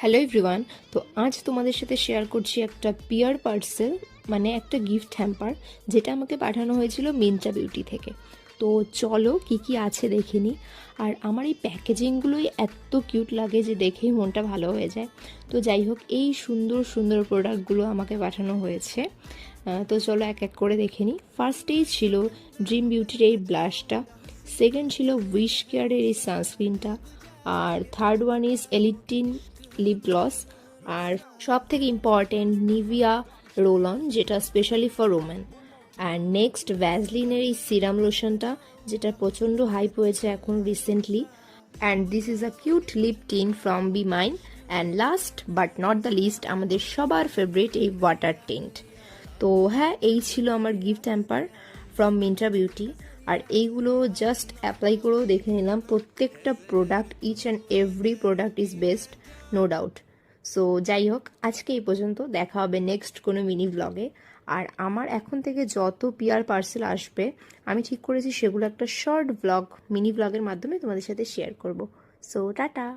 Hello everyone. তো আজ তোমাদের সাথে শেয়ার করছি একটা পিয়ার পার্সেল, মানে একটা গিফট হ্যাম্পার, যেটা আমাকে পাঠানো হয়েছিল মিন্ত্রা বিউটি থেকে। তো চলো কি কি আছে দেখে নিই। আর আমার এই প্যাকেজিংগুলোই এত কিউট লাগে যে দেখেই মনটা ভালো হয়ে যায়। তো যাই হোক, এই সুন্দর সুন্দর প্রোডাক্টগুলো আমাকে পাঠানো হয়েছে। তো চলো এক এক করে দেখে নিই। ফার্স্টেই ছিল ড্রিম বিউটির এই ব্লাশটা, সেকেন্ড ছিল উইশ কেয়ারের এই সানস্ক্রিনটা, আর থার্ড ওয়ান ইজ এলিটিন লিপ গ্লস, আর সব থেকে ইম্পর্টেন্ট নিভিয়া রোল অন, যেটা specially for women. And next ভ্যাজলিনের এই সিরাম লোশনটা, যেটা প্রচণ্ড হাইপ হয়েছে এখন recently. And this is a cute lip tint from be mine. And last but not the least, আমাদের সবার ফেভারিট এই ওয়াটার টিন্ট। তো হ্যাঁ, এই ছিল আমার gift hamper from Myntra beauty. আর এইগুলো জাস্ট অ্যাপ্লাই করেও দেখে নিলাম, প্রত্যেকটা product, each and every product is best, no doubt. So যাই হোক, আজকে এই পর্যন্ত, দেখা হবে নেক্সট কোনো মিনি ব্লগে। আর আমার এখন থেকে যত পিআর পার্সেল আসবে, আমি ঠিক করেছি সেগুলো একটা শর্ট ব্লগ, মিনি ব্লগের মাধ্যমে তোমাদের সাথে শেয়ার করব। So tata.